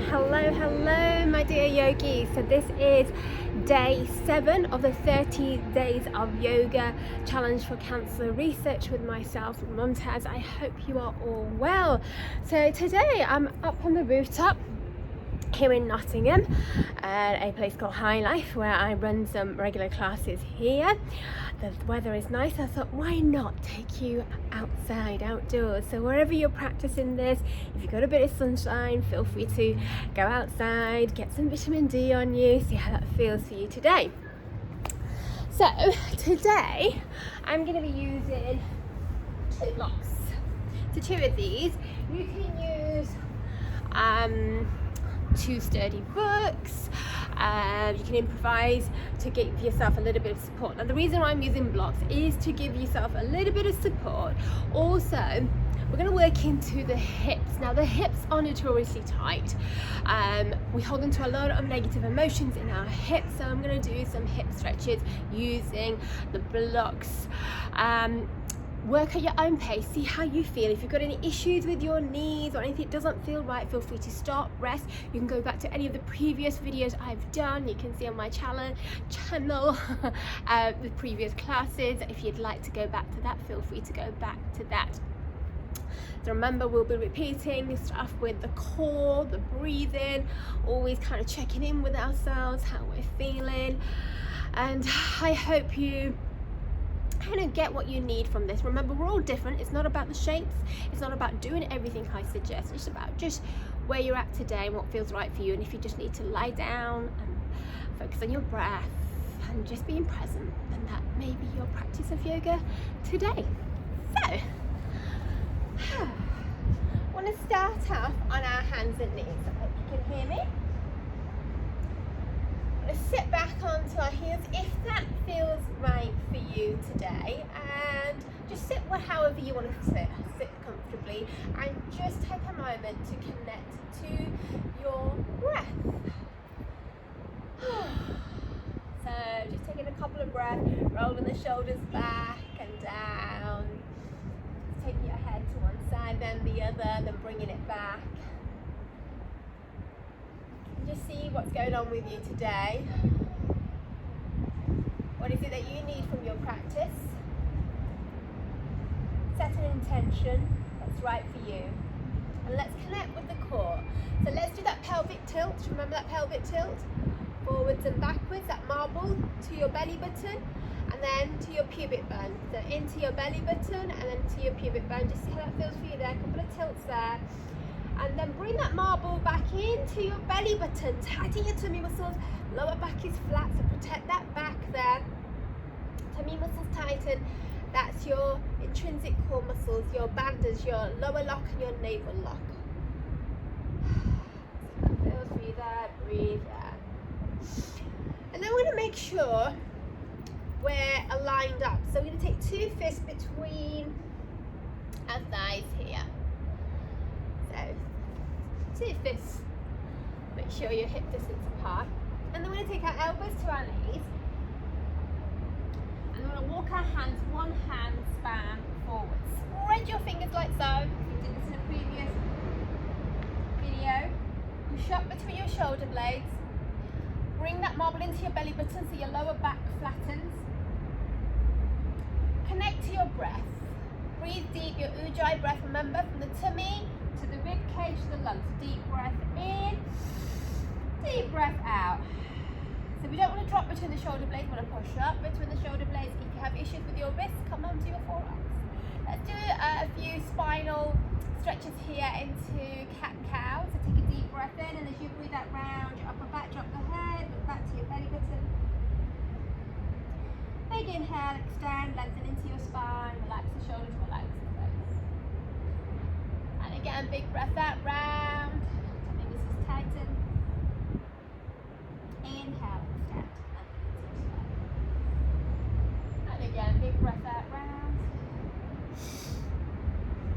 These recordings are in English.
Hello my dear yogis. So this is day 7 of the 30 days of yoga challenge for cancer research with myself, Mumtaz. I hope you are all well. So today I'm up on the rooftop here in Nottingham at a place called High Life, where I run some regular classes here. The weather is nice. I thought, why not take you outside, outdoors? So wherever you're practicing this, if you've got a bit of sunshine, feel free to go outside, get some vitamin D on you, see how that feels for you today. So today I'm going to be using 2 blocks. So 2 of these you can use 2 sturdy books. You can improvise to give yourself a little bit of support. Now the reason why I'm using blocks is to give yourself a little bit of support. Also, we're going to work into the hips. Now the hips are notoriously tight. We hold into a lot of negative emotions in our hips, so I'm going to do some hip stretches using the blocks. Work at your own pace, see how you feel. If you've got any issues with your knees or anything that doesn't feel right, feel free to stop, rest. You can go back to any of the previous videos I've done. You can see on my channel the previous classes. If you'd like to go back to that, feel free to go back to that. So remember, we'll be repeating stuff with the core, the breathing, always kind of checking in with ourselves, how we're feeling. And I hope you kind of get what you need from this. Remember, we're all different. It's not about the shapes, it's not about doing everything I suggest. It's about just where you're at today and what feels right for you. And if you just need to lie down and focus on your breath and just being present, then that may be your practice of yoga today. So I want to start off on our hands and knees. I hope you can hear me. Sit back onto our heels if that feels right for you today, and just sit however you want to sit comfortably, and just take a moment to connect to your breath. So just taking a couple of breaths, rolling the shoulders back and down, just taking your head to one side then the other, then bringing it back. Just see what's going on with you today. What is it that you need from your practice? Set an intention that's right for you. And let's connect with the core. So let's do that pelvic tilt. Remember that pelvic tilt? Forwards and backwards, that marble to your belly button and then to your pubic bone. So into your belly button and then to your pubic bone. Just see how that feels for you there. A couple of tilts there. And then bring that marble back into your belly button, tighten your tummy muscles, lower back is flat, so protect that back there. Tummy muscles tighten, that's your intrinsic core muscles, your banders, your lower lock and your navel lock. That feels for you there, breathe there. And then we're going to make sure we're aligned up. So we're going to take 2 fists between our thighs here. So 2 fists, make sure your hip distance apart. And then we're going to take our elbows to our knees. And we're going to walk our hands, one hand span forward. Spread your fingers like so. We did this in a previous video. Push up between your shoulder blades. Bring that marble into your belly button so your lower back flattens. Connect to your breath. Breathe deep, your ujjayi breath, remember, from the tummy to the rib cage to the lungs. Deep breath in, deep breath out. So we don't want to drop between the shoulder blades, we want to push up between the shoulder blades. If you have issues with your wrists, come onto your forearms. Let's do a few spinal stretches here into cat-cow. So take a deep breath in, and as you breathe out round your upper back, drop the head, look back to your belly button. Big inhale, extend, lengthen into your spine, relax the shoulders, relax the face. And again, big breath out, round, tummy muscles tighten. Inhale, extend, and again, big breath out, round.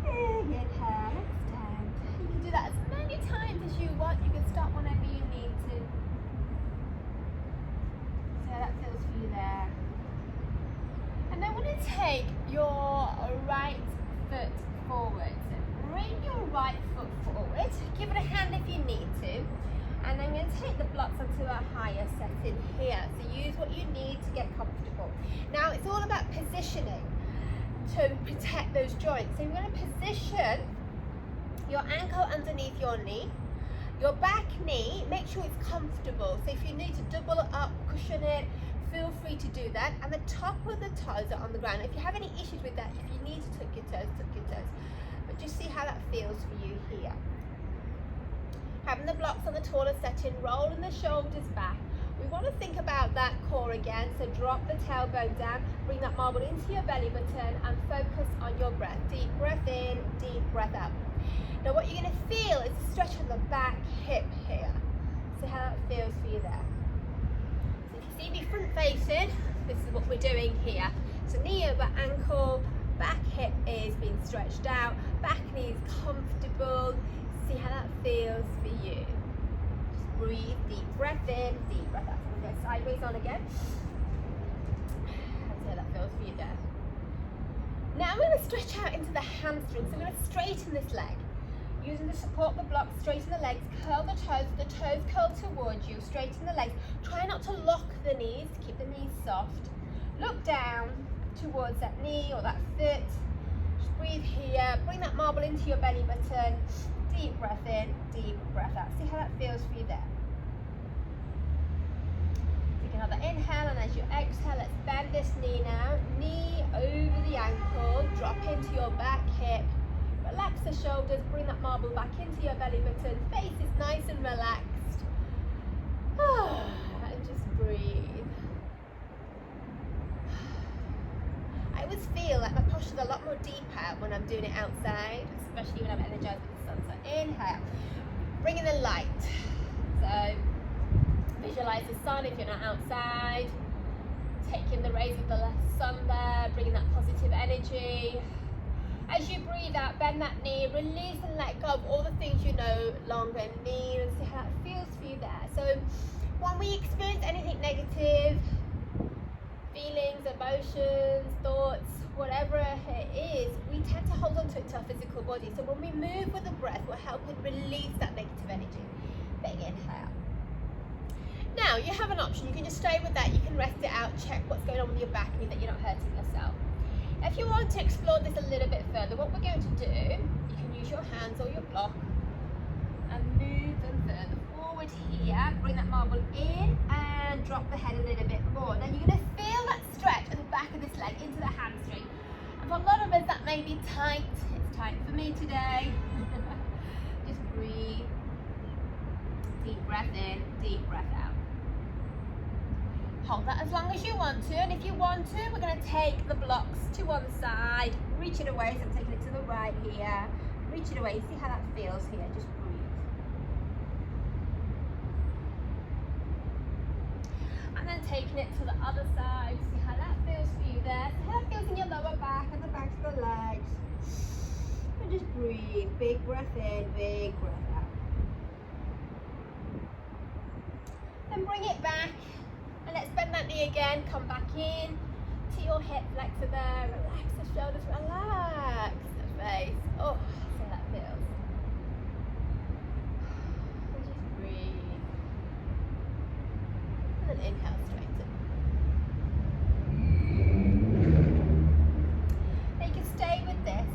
Big inhale, extend. You can do that as many times as you want. You can stop whenever you need to. So that feels for you there. And then we're going to take your right foot forward. So bring your right foot forward. Give it a hand if you need to. a higher setting here. So use what you need to get comfortable. Now it's all about positioning to protect those joints. So you're going to position your ankle underneath your knee. Your back knee, make sure it's comfortable. So if you need to double it up, cushion it, feel free to do that. And the top of the toes are on the ground. If you have any issues with that, if you need to tuck your toes, tuck your toes. But just see how that feels for you here. Having the blocks on the taller setting, rolling the shoulders back. We want to think about that core again. So drop the tailbone down, bring that marble into your belly button and focus on your breath. Deep breath in, deep breath out. Now what you're going to feel is a stretch on the back hip here. See how that feels for you there. So if you see me front facing, this is what we're doing here. So knee over ankle, back hip is being stretched out, back knee is comfortable. See how that feels for you. Just breathe, deep breath in, deep breath out. So we'll go sideways on again. See how that feels for you there. Now we're going to stretch out into the hamstrings. So we're going to straighten this leg. Using the support the block, straighten the legs, curl the toes curl towards you, straighten the legs. Try not to lock the knees, keep the knees soft. Look down towards that knee or that foot. Just breathe here, bring that marble into your belly button. Deep breath in, deep breath out. See how that feels for you there. Take another inhale, and as you exhale, let's bend this knee now. Knee over the ankle, drop into your back hip. Relax the shoulders, bring that marble back into your belly button. Face is nice and relaxed. And just breathe. I always feel like my posture's a lot more deeper when I'm doing it outside, especially when I'm energized with the sun. So inhale, bring in the light. So visualize the sun if you're not outside. Take in the rays of the sun there, bringing that positive energy. As you breathe out, bend that knee, release and let go of all the things you no longer need, and see how that feels for you there. So when we experience anything negative, feelings, emotions, thoughts, whatever it is, we tend to hold on to it to our physical body. So when we move with the breath, we're helping release that negative energy. Big inhale. Now you have an option. You can just stay with that. You can rest it out, check what's going on with your back knee, that you're not hurting yourself. If you want to explore this a little bit further, what we're going to do, you can use your hands or your block and move them further forward here. Bring that marble in and drop the head a little bit more. Then you're going to feel that stretch at the back of this leg into the hamstring. And for a lot of us, that may be tight. It's tight for me today. Just breathe. Deep breath in, deep breath out. Hold that as long as you want to, and if you want to, we're going to take the blocks to one side, reach it away. So I'm taking it to the right here, reach it away. See how that feels here. Just breathe. And then taking it to the other side. See how that feels for you there. See how that feels in your lower back and the back of the legs. And just breathe. Big breath in, big breath out. Then bring it back. And let's bend that knee again, come back in to your hip flexor there, relax the shoulders, relax the face. Oh, see how that feels. And just breathe. And then inhale, straighten. Now you can stay with this.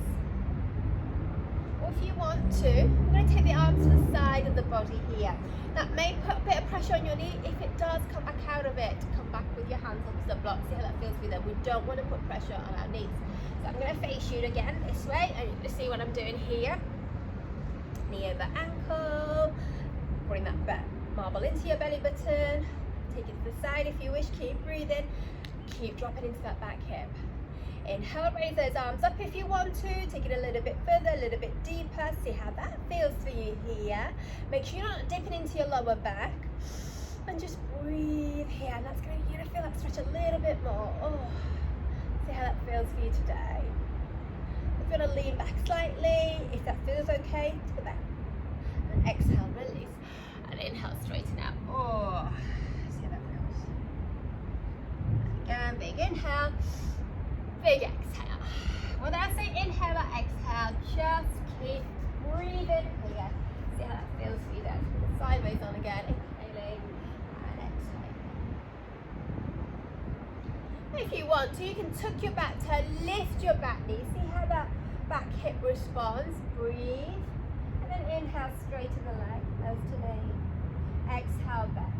Or if you want to, I'm going to take the arms to the side of the body here. That may put a bit of pressure on your knee. If it does, come back out of it. Come back with your hands onto the block. See how that feels for you there. We don't want to put pressure on our knees. So I'm going to face you again this way, and you're going to see what I'm doing here. Knee over ankle. Bring that back marble into your belly button. Take it to the side if you wish. Keep breathing. Keep dropping into that back hip. Inhale, raise those arms up if you want to. Take it a little bit further, a little bit deeper. See how that feels for you here. Make sure you're not dipping into your lower back. And just breathe here. And that's going to, you're going to feel that stretch a little bit more. Oh, see how that feels for you today. We're going to lean back slightly. If that feels okay, do that. And exhale, release. And inhale, straighten out. Oh, see how that feels. Again, big inhale. Big exhale. When I say inhale or exhale, just keep breathing here. See how that feels for you there. Sideways on again. Inhaling if you want to, you can tuck your back toe, lift your back knee. See how that back hip responds? Breathe. And then inhale, straighten the leg, nose to knee. Exhale, bend.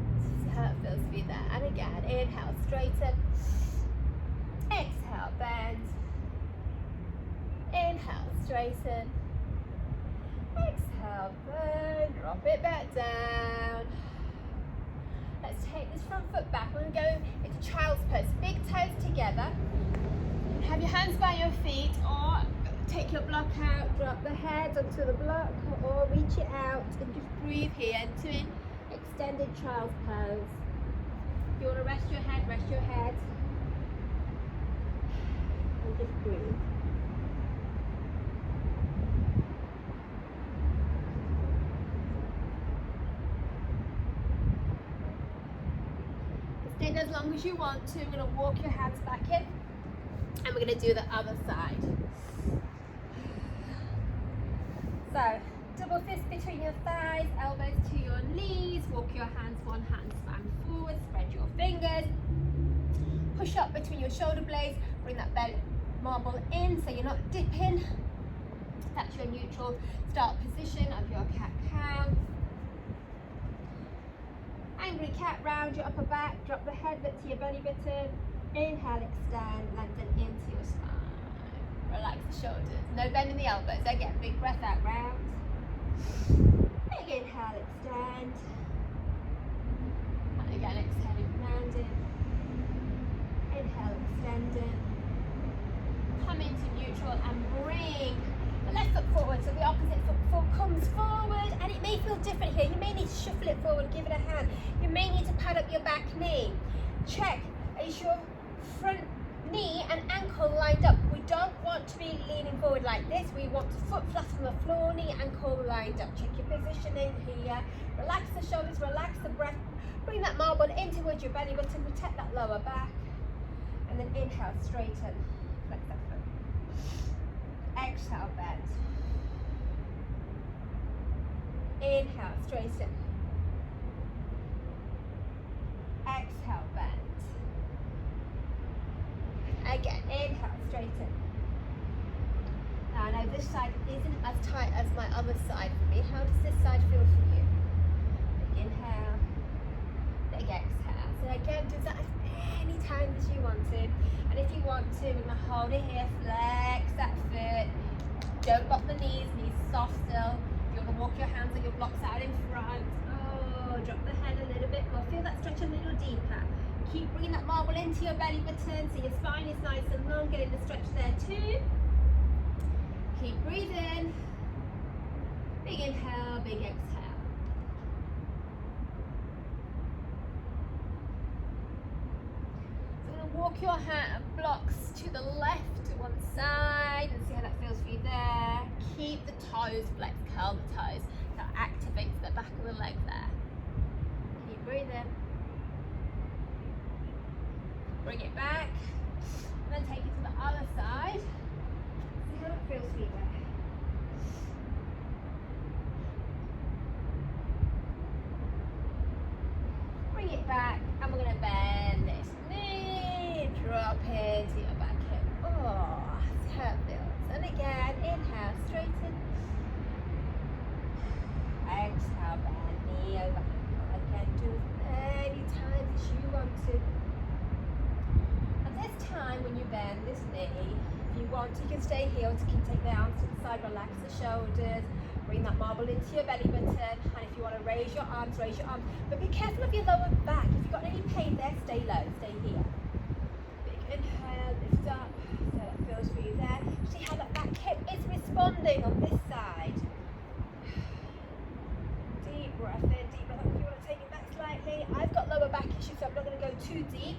See how it feels for you there. And again, inhale, straighten. Exhale, bend. Inhale, straighten. Exhale, bend. Drop it back down. Let's take this front foot back. We're going to go into child's pose. Big toes together. Have your hands by your feet, or take your block out, drop the head onto the block, or reach it out and just breathe here into an extended child's pose. If you want to rest your head, rest your head. And just breathe. Stay as long as you want to. We're going to walk your hands back in, and we're going to do the other side. So, double fist between your thighs, elbows to your knees, walk your hands, one hand span forward, spread your fingers, push up between your shoulder blades, bring that belly marble in so you're not dipping. That's your neutral start position of your cat-cow. Angry cat, round your upper back, drop the head look to your belly button, inhale, extend, lengthen into your spine, relax the shoulders, no bend in the elbows, again, big breath out, round, big inhale, extend, and again, exhaling, rounding, inhale, extending, come into neutral and bring the left foot forward, so the opposite foot comes forward, and it may feel different here. You may need to shuffle it forward, give it a hand. You may need to pad up your back knee. Check, is your front knee and ankle lined up? We don't want to be leaning forward like this. We want the foot flat on the floor, knee, ankle lined up. Check your positioning here. Relax the shoulders, relax the breath. Bring that marble in towards your belly button, protect that lower back. And then inhale, straighten, flex that foot. Exhale, bend. Inhale, straighten. Exhale, bend. Again, inhale, straighten. Now I know this side isn't as tight as my other side for me. How does this side feel for you? Big inhale, big exhale. So again, do that as many times as you want to. And if you want to, we're going to hold it here, flex that foot. Don't lock the knees soft still. If you want to walk your hands or your blocks out in front. Oh, drop the head a little bit more. Feel that stretch a little deeper. Keep bringing that marble into your belly button so your spine is nice and long. Getting the stretch there too. Keep breathing. Big inhale, big exhale. So I'm going to walk your blocks to the left to one side and see how that feels for you there. Keep the toes flexed, curl the toes. That activates the back of the leg there. Keep breathing. Bring it back. And then take it to the other side. See how it feels for you there. Bring it back, and we're going to bend this knee, drop into your back hip. Oh, see how it feels. And again, inhale, straighten. Exhale, bend, knee over ankle. Again, do as many times as you want to. At this time, when you bend this knee, if you want, you can stay here, or you can take the arms to the side, relax the shoulders. Bring that marble into your belly button, and if you want to raise your arms, raise your arms. But be careful of your lower back. If you've got any pain there, stay low, stay here. Big inhale, lift up, so that feels for you there. See how that back hip is responding on this side. Deep breath in, deep breath out. If you want to take it back slightly. I've got lower back issues, so I'm not going to go too deep.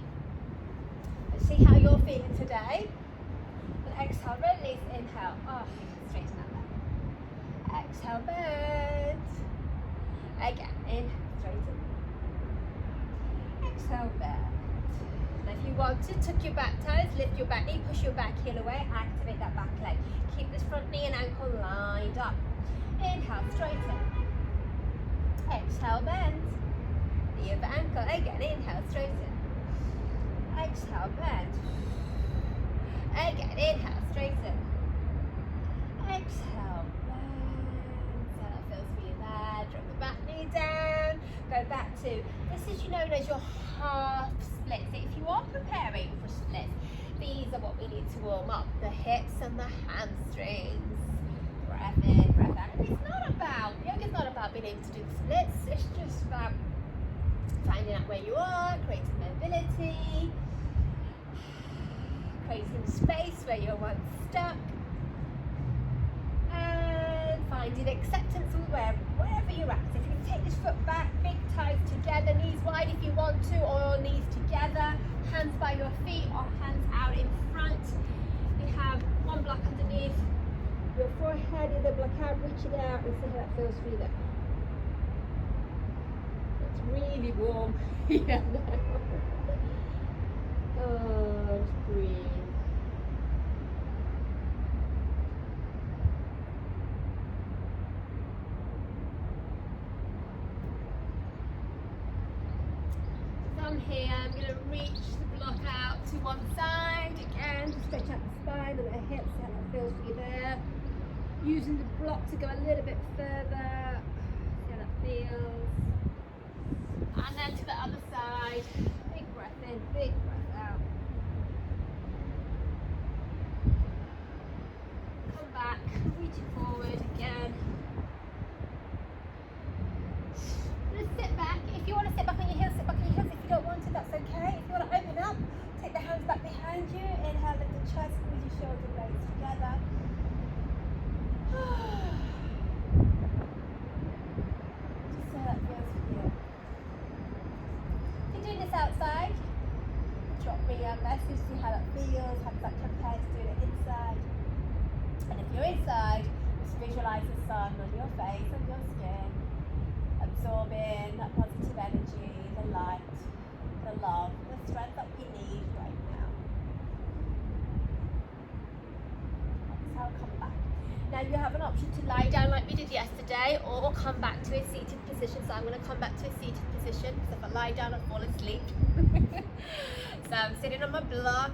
Let's see how you're feeling today. And exhale, release, inhale. Oh, straighten that back. Exhale, bend. Again, inhale, straighten. Exhale, bend. And if you want to, tuck your back toes, lift your back knee, push your back heel away, activate that back leg. Keep this front knee and ankle lined up. Inhale, straighten. Exhale, bend. Knee over ankle. Again, inhale, straighten. Exhale, bend. Again, inhale, straighten. Exhale, bend. So that feels for you there. Drop the back knee down. Go back to, this is known as your half splits. If you are preparing for splits, these are what we need to warm up, the hips and the hamstrings. Breath in, breath out. And it's not about, yoga's not about being able to do the splits, it's just about finding out where you are, creating mobility, creating space where you're once stuck, and finding acceptance wherever you're at. So if you can take this foot back, big toes together, knees wide if you want to, or knees together, hands by your feet or hands out in front. You have one block underneath your forehead, either block out, reaching out, and see how that feels for you there. It's really warm here now. Oh, just breathe. From here, I'm going to reach the block out to one side again, to stretch out the spine and the hips, see how that feels for you there. Using the block to go a little bit further, see how that feels. And then to the other side, big breath in, big breath out. Come back, reach it forward again. Just sit back. If you want to sit back on your heels, sit back on your heels. If you don't want to, that's okay. If you want to open up, take the hands back behind you. Inhale, lift the chest, squeeze your shoulder blades together. Just so that feels for you. If you're doing this outside, drop me a message, see how that feels, how does that compare to doing it inside. And if you're inside, just visualize the sun on your face and your skin, absorbing that positive energy, the light, the love, the strength that we need right now. Exhale, come back. Now you have an option to lie down like we did yesterday, or come back to a seated position. So I'm going to come back to a seated position, because if I lie down I fall asleep. So I'm sitting on my block.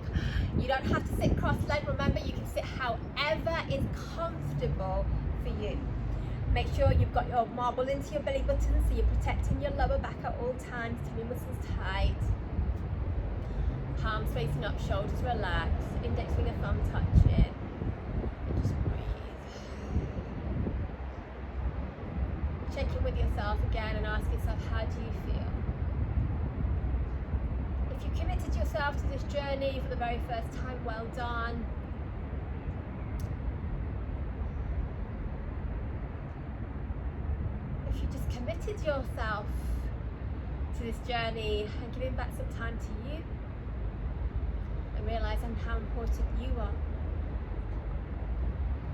You don't have to sit cross-legged. Remember, you can sit however is comfortable for you. Make sure you've got your marble into your belly button, so you're protecting your lower back at all times, tummy muscles tight. Palms facing up, shoulders relaxed, index finger thumb touching. And just breathe. Check in with yourself again and ask yourself, how do you feel? If you committed yourself to this journey for the very first time, well done. If you just committed yourself to this journey and giving back some time to you, and realising how important you are,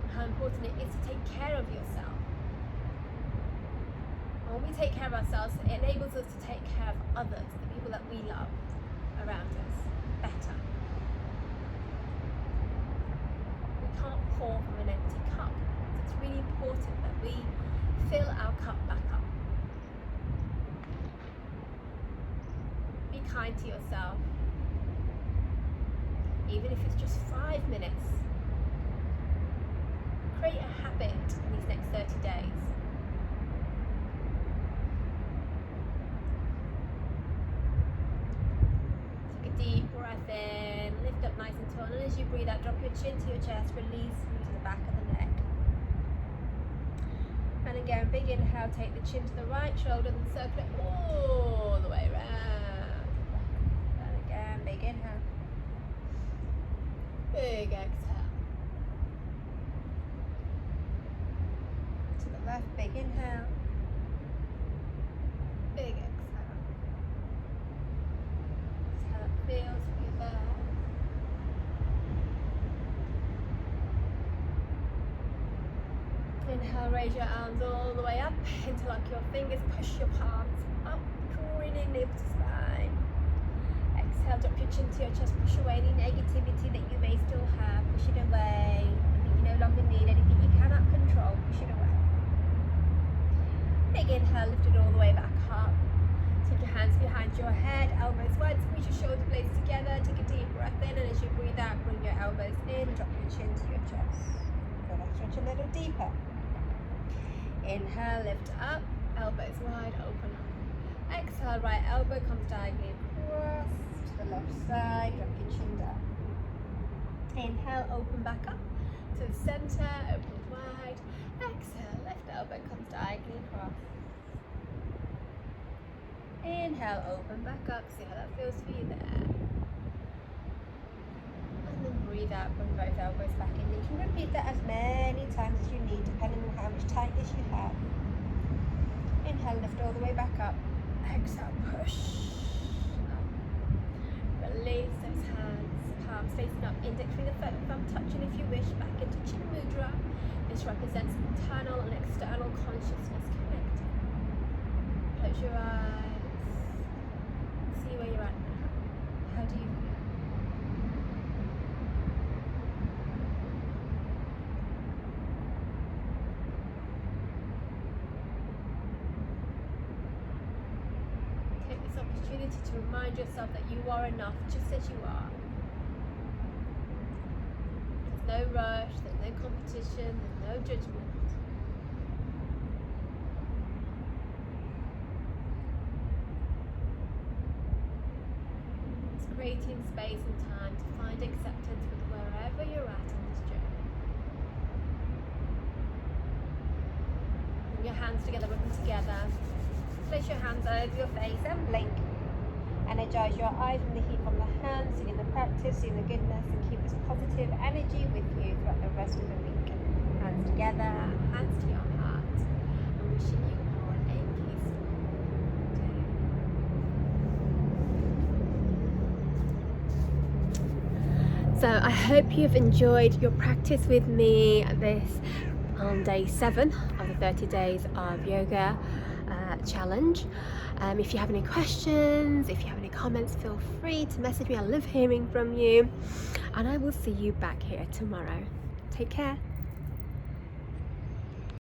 and how important it is to take care of yourself. And when we take care of ourselves, it enables us to take care of others, the people that we love around us, better. We can't pour from an empty cup. It's really important that we fill our cup back up. Be kind to yourself, even if it's just 5 minutes. Create a habit in these next 30 days. Take a deep breath in, lift up nice and tall, and as you breathe out, drop your chin to your chest, release through to the back of the neck. And again, big inhale, take the chin to the right shoulder, then circle it all the way around. And again, big inhale. Big exhale. To the left, big inhale. Big exhale. See how it feels for you there. Inhale, raise your arms all the way up, interlock your fingers, push your palms up, drawing in lift spine. Exhale, drop your chin to your chest, push away any negativity that you may still have, push it away. Anything you no longer need, anything you cannot control, push it away. Big inhale, lift it all the way back up. Take your hands behind your head, elbows wide, squeeze your shoulder blades together, take a deep breath in, and as you breathe out, bring your elbows in, drop your chin to your chest. Feel that stretch a little deeper. Inhale, lift up, elbows wide, open up. Exhale, right elbow comes diagonally across to the left side, drop your chin down. Inhale, open back up to the center, open wide. Exhale, left elbow comes diagonally across. Inhale, open back up, see how that feels for you there. And then breathe out, bring both elbows back in. You can repeat that as many times as you need, depending on how much tightness you have. Inhale, lift all the way back up. Exhale, push up. Release those hands, palms facing up, index finger, thumb touching if you wish, back into Chin Mudra. This represents internal and external consciousness connecting. Close your eyes. See where you're at now. How do you feel? Take this opportunity to remind yourself that you are enough just as you are. There's no rush, there's no competition, there's no judgment. Creating space and time to find acceptance with wherever you're at on this journey. Bring your hands together, rub them together. Place your hands over your face and blink. Energize your eyes from the heat from the hands, seeing the practice, seeing the goodness, and keep this positive energy with you throughout the rest of the week. Hands together, hands to your heart. I'm wishing you all a peaceful day. So I hope you've enjoyed your practice with me this on day 7 of the 30 days of yoga challenge. If you have any questions, if you have any comments, feel free to message me. I love hearing from you, and I will see you back here tomorrow. Take care.